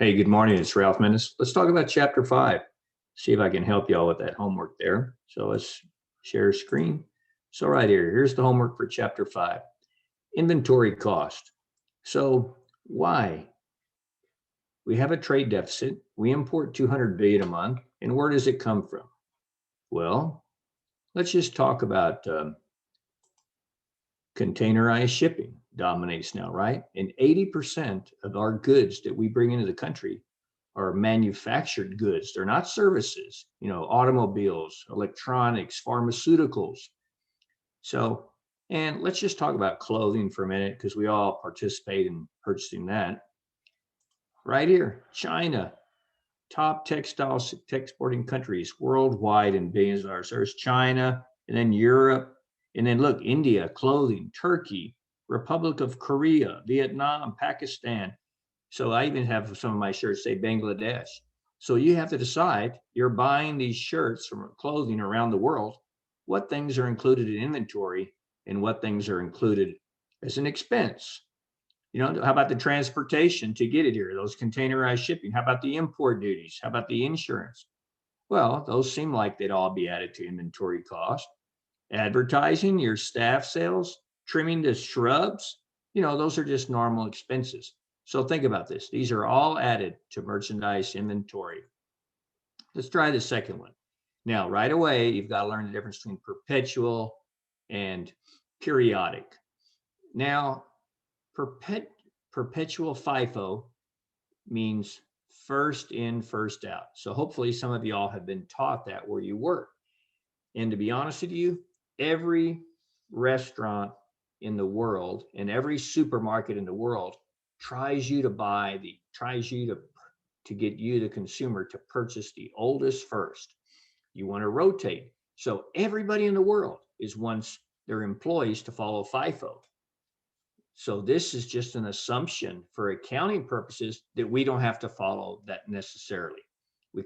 Hey, good morning. It's Ralph Mendes. Let's talk about chapter 5. See if I can help y'all with that homework there. So let's share screen. So right here's the homework for chapter 5. Inventory cost. So why? We have a trade deficit. We import 200 billion a month. And where does it come from? Well, let's just talk about containerized shipping dominates now, right? And 80% of our goods that we bring into the country are manufactured goods. They're not services, automobiles, electronics, pharmaceuticals. So, and let's just talk about clothing for a minute because we all participate in purchasing that. Right here, China, top textile exporting countries worldwide in billions of dollars. There's China, and then Europe, and then look, India, clothing, Turkey, Republic of Korea, Vietnam, Pakistan. So I even have some of my shirts say Bangladesh. So you have to decide, you're buying these shirts from clothing around the world, what things are included in inventory and what things are included as an expense. How about the transportation to get it here, those containerized shipping? How about the import duties? How about the insurance? Well, those seem like they'd all be added to inventory cost. Advertising, your staff sales, trimming the shrubs, those are just normal expenses. So think about this. These are all added to merchandise inventory. Let's try the second one. Now, right away, you've got to learn the difference between perpetual and periodic. Now, perpetual FIFO means first in, first out. So hopefully some of y'all have been taught that where you work. And to be honest with you, every restaurant in the world and every supermarket in the world tries to get you, the consumer, to purchase the oldest first. You want to rotate. So everybody in the world wants their employees to follow FIFO. So this is just an assumption for accounting purposes that we don't have to follow that necessarily. We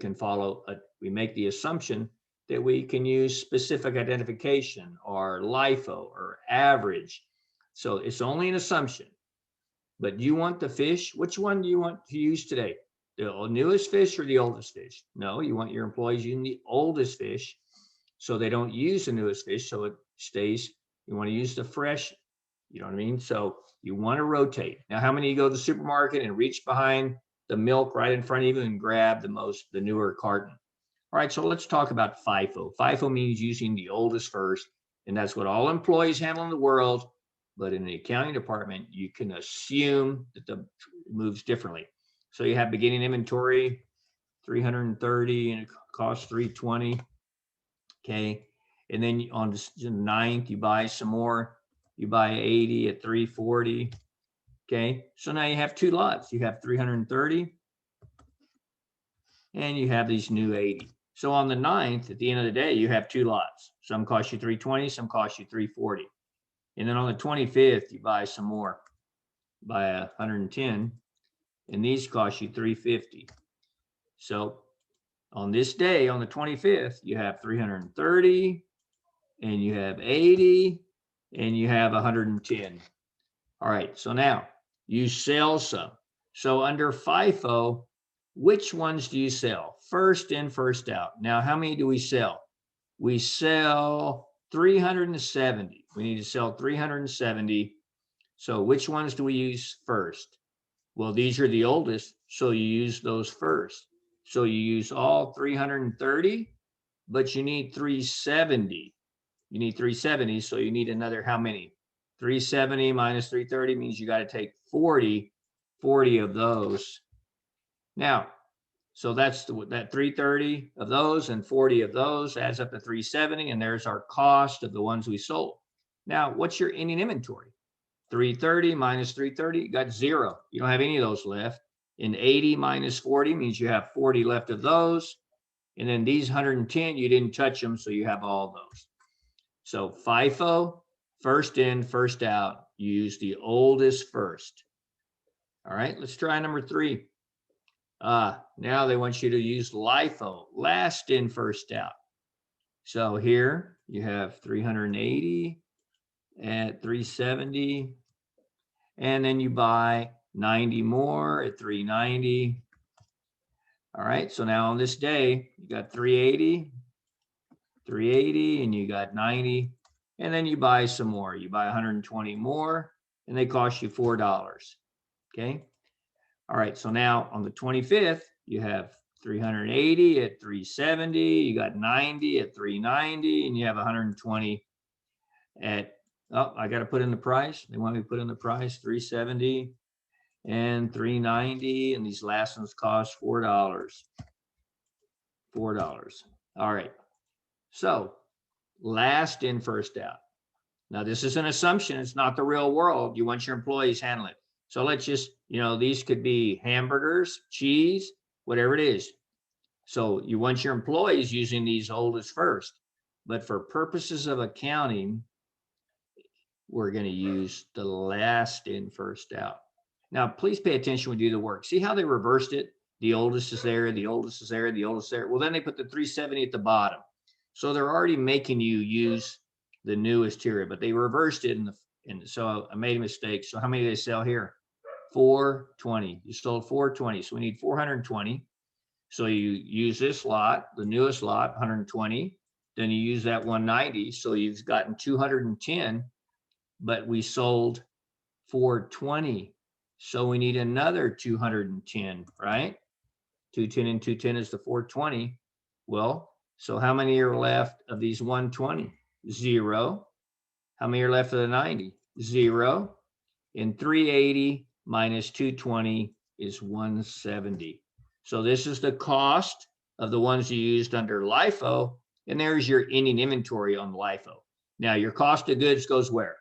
make the assumption that we can use specific identification or LIFO or average. So it's only an assumption. But you want the fish? Which one do you want to use today? The newest fish or the oldest fish? No, you want your employees using the oldest fish so they don't use the newest fish, so it stays. You want to use the fresh, you know what I mean? So you want to rotate. Now, how many of you go to the supermarket and reach behind the milk right in front of you and grab the newer carton? All right, so let's talk about FIFO. FIFO means using the oldest first, and that's what all employees handle in the world. But in the accounting department, you can assume that it moves differently. So you have beginning inventory, 330, and it costs 320. Okay, and then on the 9th, you buy some more. You buy 80 at 340. Okay, so now you have two lots. You have 330, and you have these new 80. So on the 9th, at the end of the day, you have two lots. Some cost you 320, some cost you 340. And then on the 25th, you buy some more, buy 110, and these cost you 350. So on this day, on the 25th, you have 330, and you have 80, and you have 110. All right, so now you sell some. So under FIFO, which ones do you sell? First in, first out. Now, how many do we sell? We sell 370. We need to sell 370. So which ones do we use first? Well, these are the oldest, so you use those first. So you use all 330, but you need 370. You need 370, so you need another how many? 370 minus 330 means you got to take 40 of those. Now, so that's that 330 of those and 40 of those adds up to 370, and there's our cost of the ones we sold. Now, what's your ending inventory? 330 minus 330, you got 0. You don't have any of those left. And 80 minus 40 means you have 40 left of those. And then these 110, you didn't touch them, so you have all those. So FIFO, first in, first out, you use the oldest first. All right, let's try number 3. Now they want you to use LIFO, last in, first out. So here you have 380 at 370, and then you buy 90 more at 390, All right, so now on this day, you got 380, and you got 90, and then you buy some more. You buy 120 more, and they cost you $4. Okay. All right, so now on the 25th, you have 380 at 370, you got 90 at 390, and you have 120 at, oh, I got to put in the price. They want me to put in the price, 370 and 390, and these last ones cost $4. $4. All right. So last in, first out. Now this is an assumption. It's not the real world. You want your employees handle it. So let's just, these could be hamburgers, cheese, whatever it is. So you want your employees using these oldest first. But for purposes of accounting, we're going to use the last in, first out. Now, please pay attention when you do the work. See how they reversed it? The oldest is there, the oldest is there, the oldest is there. Well, then they put the 370 at the bottom. So they're already making you use the newest here, but they reversed it so I made a mistake. So how many did they sell here? 420. You sold 420. So we need 420. So you use this lot, the newest lot, 120. Then you use that 190. So you've gotten 210, but we sold 420. So we need another 210, right? 210 and 210 is the 420. Well, so how many are left of these 120? 0. How many are left of the 90? 0. And 380 minus 220 is 170. So this is the cost of the ones you used under LIFO, and there's your ending inventory on LIFO. Now your cost of goods goes where?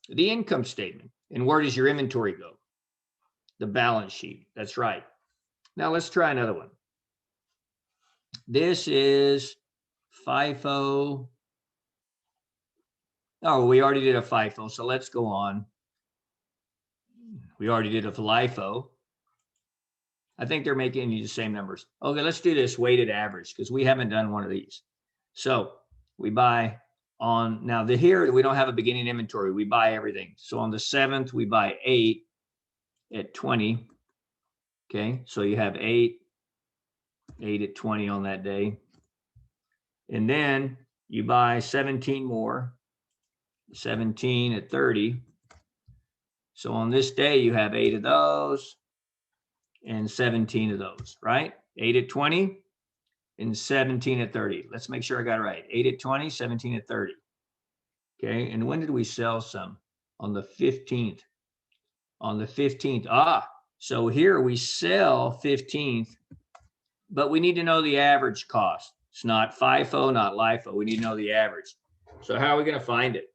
The income statement. And where does your inventory go? The balance sheet. That's right. Now let's try another one. This is FIFO. Oh, we already did a FIFO, so let's go on. We already did a LIFO. I think they're making you the same numbers. Okay, let's do this weighted average because we haven't done one of these. So we buy on, now here we don't have a beginning inventory. We buy everything. So on the 7th, we buy 8 at 20. Okay, so you have 8 at 20 on that day. And then you buy 17 more, 17 at 30. So on this day, you have 8 of those and 17 of those, right? 8 at 20 and 17 at 30. Let's make sure I got it right. 8 at 20, 17 at 30. Okay, and when did we sell some? On the 15th. On the 15th. So here we sell 15th, but we need to know the average cost. It's not FIFO, not LIFO. We need to know the average. So how are we going to find it?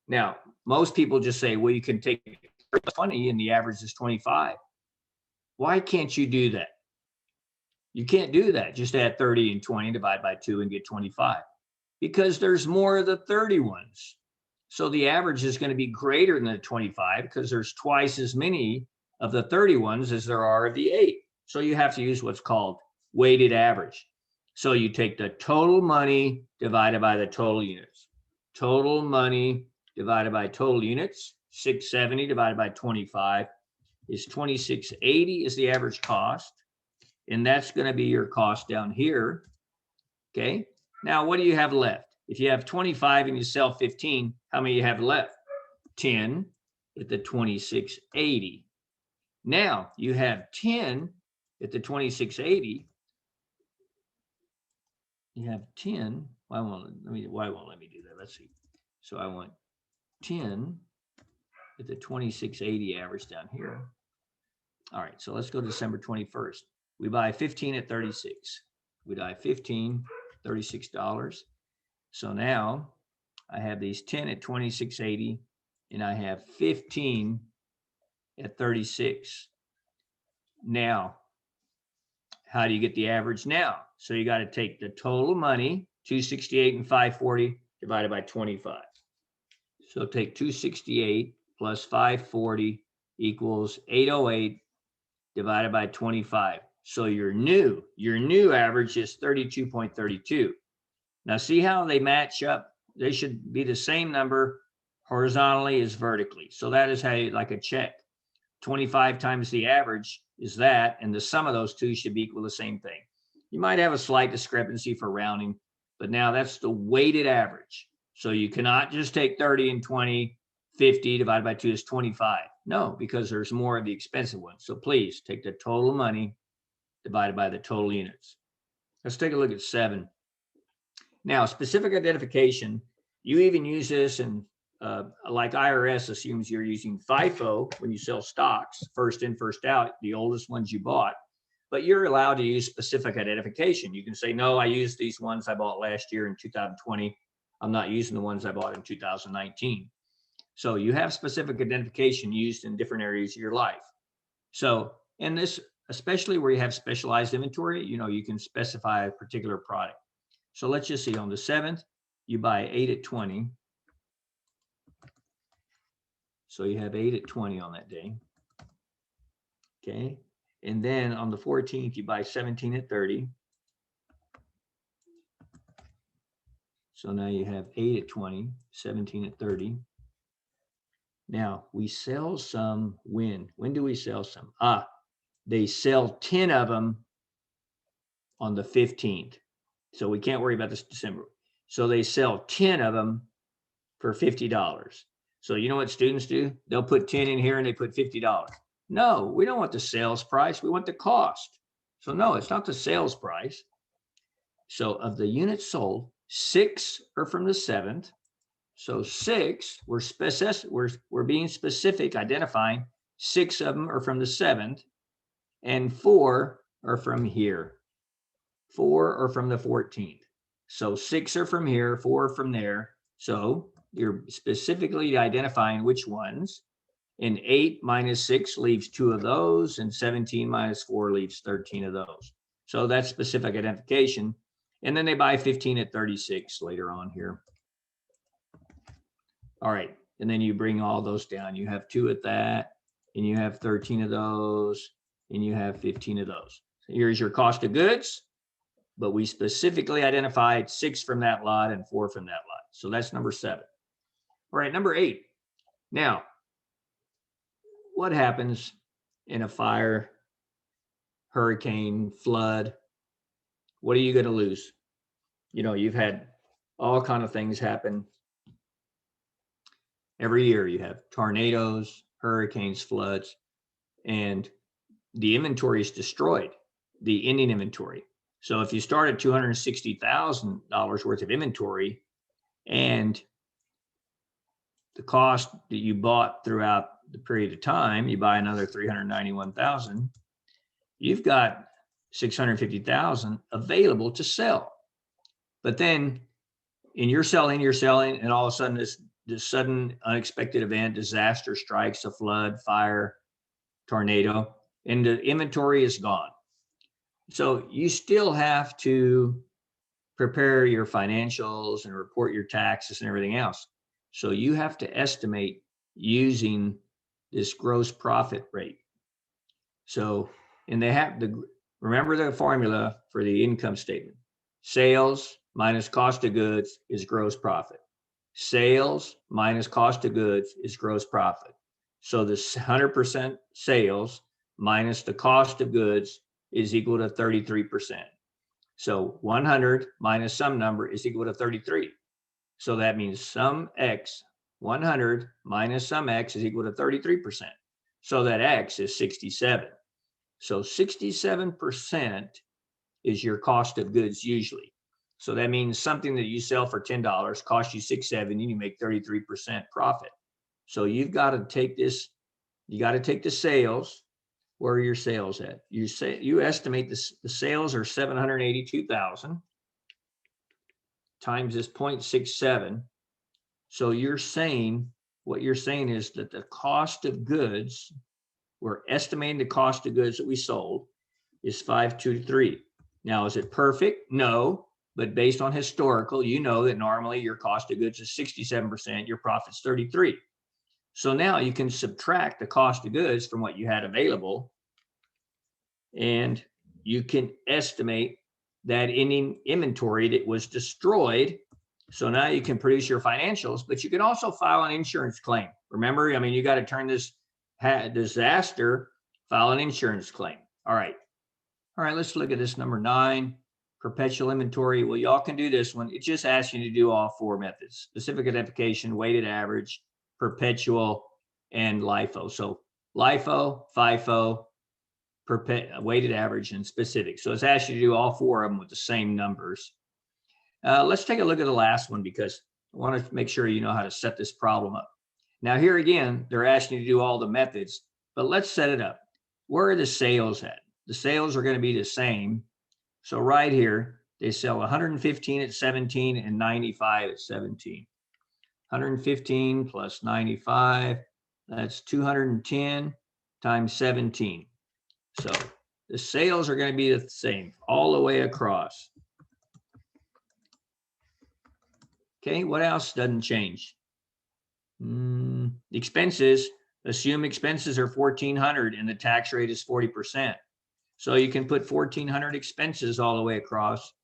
Now, most people just say, well, you can take 20 and the average is 25. Why can't you do that? You can't do that. Just add 30 and 20, divide by 2 and get 25. Because there's more of the 30 ones. So the average is going to be greater than the 25 because there's twice as many of the 30 ones as there are of the 8. So you have to use what's called weighted average. So you take the total money divided by the total units. Total money divided by total units, 670 divided by 25 is 2680 is the average cost. And that's going to be your cost down here. Okay. Now, what do you have left? If you have 25 and you sell 15, how many you have left? 10 at the 2680. Now you have 10 at the 2680. You have 10. Why won't let me do that? Let's see. So I want 10 at the 2680 average down here. All right, so let's go to December 21st. We buy 15 at 36. We buy 15, $36. So now I have these 10 at 2680 and I have 15 at 36. Now, how do you get the average now? So you got to take the total money, 268 and 540 divided by 25. So take 268 plus 540 equals 808 divided by 25. So your new average is 32.32. Now see how they match up? They should be the same number horizontally as vertically. So that is how you, like a check. 25 times the average is that, and the sum of those two should be equal to the same thing. You might have a slight discrepancy for rounding, but now that's the weighted average. So you cannot just take 30 and 20, 50 divided by 2 is 25. No, because there's more of the expensive ones. So please take the total money divided by the total units. Let's take a look at 7. Now, specific identification, you even use this in, like IRS assumes you're using FIFO when you sell stocks, first in, first out, the oldest ones you bought, but you're allowed to use specific identification. You can say, no, I used these ones I bought last year in 2020. I'm not using the ones I bought in 2019. So you have specific identification used in different areas of your life. So in this, especially where you have specialized inventory, you can specify a particular product. So let's just see, on the 7th, you buy 8 at 20. So you have 8 at 20 on that day. Okay. And then on the 14th, you buy 17 at 30. So now you have 8 at 20, 17 at 30. Now we sell some when? When do we sell some? They sell 10 of them on the 15th. So we can't worry about this December. So they sell 10 of them for $50. So you know what students do? They'll put 10 in here and they put $50. No, we don't want the sales price. We want the cost. So no, it's not the sales price. So of the units sold, 6 are from the 7th. So 6, we're being specific, identifying 6 of them are from the 7th, and 4 are from here. 4 are from the 14th. So 6 are from here, 4 are from there. So you're specifically identifying which ones. And 8 minus 6 leaves 2 of those, and 17 minus 4 leaves 13 of those. So that's specific identification. And then they buy 15 at 36 later on here. All right. And then you bring all those down. You have 2 at that, and you have 13 of those, and you have 15 of those. So here's your cost of goods, but we specifically identified 6 from that lot and 4 from that lot. So that's number 7. All right, number 8. Now, what happens in a fire, hurricane, flood? What are you going to lose? You've had all kinds of things happen. Every year you have tornadoes, hurricanes, floods, and the inventory is destroyed, the ending inventory. So if you start at $260,000 worth of inventory and the cost that you bought throughout the period of time, you buy another $391,000, you've got $650,000 available to sell. But then you're selling, and all of a sudden this sudden unexpected event, disaster strikes, a flood, fire, tornado, and the inventory is gone. So you still have to prepare your financials and report your taxes and everything else. So you have to estimate using this gross profit rate. So, and they have remember the formula for the income statement. Sales minus cost of goods is gross profit. Sales minus cost of goods is gross profit. So this 100% sales minus the cost of goods is equal to 33%. So 100 minus some number is equal to 33. So that means some X, 100 minus some X is equal to 33%. So that X is 67. So 67% is your cost of goods usually. So that means something that you sell for $10 costs you $6.70, and you make 33% profit. So you've got to take this, you got to take the sales. Where are your sales at? You estimate this, the sales are 782,000 times this 0.67. So what you're saying is that the cost of goods, we're estimating the cost of goods that we sold is 523. Now, is it perfect? No, but based on historical, you know that normally your cost of goods is 67%, your profit's 33. So now you can subtract the cost of goods from what you had available, and you can estimate that ending inventory that was destroyed. So now you can produce your financials, but you can also file an insurance claim. Remember, I mean, you got to turn this, disaster, file an insurance claim. All right. All right, let's look at this number 9, perpetual inventory. Well, y'all can do this one. It just asks you to do all 4 methods: specific identification, weighted average, perpetual, and LIFO. So LIFO, FIFO, weighted average, and specific. So it's asked you to do all 4 of them with the same numbers. Let's take a look at the last one because I want to make sure you know how to set this problem up. Now here again, they're asking you to do all the methods, but let's set it up. Where are the sales at? The sales are going to be the same. So right here, they sell 115 at 17 and 95 at 17. 115 plus 95, that's 210 times 17. So the sales are going to be the same all the way across. Okay, what else doesn't change? Expenses, assume expenses are 1,400 and the tax rate is 40%. So you can put 1,400 expenses all the way across.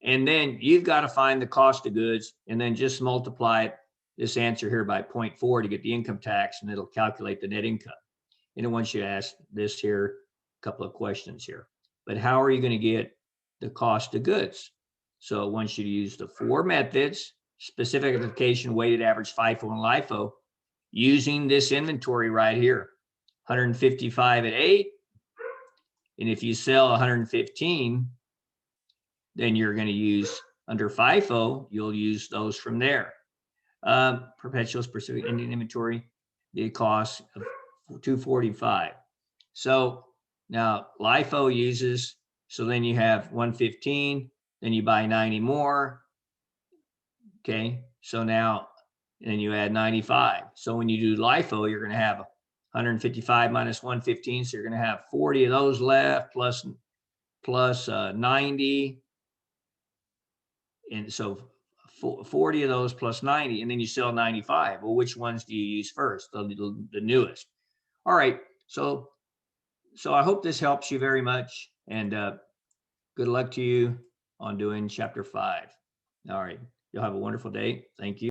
And then you've got to find the cost of goods and then just multiply this answer here by 0.4 to get the income tax, and it'll calculate the net income. And it wants you to ask this here, a couple of questions here. But how are you going to get the cost of goods? So it wants you to use the 4 methods: specific identification, weighted average, FIFO, and LIFO, using this inventory right here. 155 at 8. And if you sell 115, then you're going to use, under FIFO, you'll use those from there. Perpetual specific ending inventory, the cost of 245. So now LIFO uses, so then you have 115, then you buy 90 more. Okay, so now, and then you add 95. So when you do LIFO, you're going to have 155 minus 115, so you're going to have 40 of those left plus 90, and so 40 of those plus 90, and then you sell 95. Well, which ones do you use first? The newest. All right, so I hope this helps you very much, and good luck to you on doing chapter 5. All right, you'll have a wonderful day. Thank you.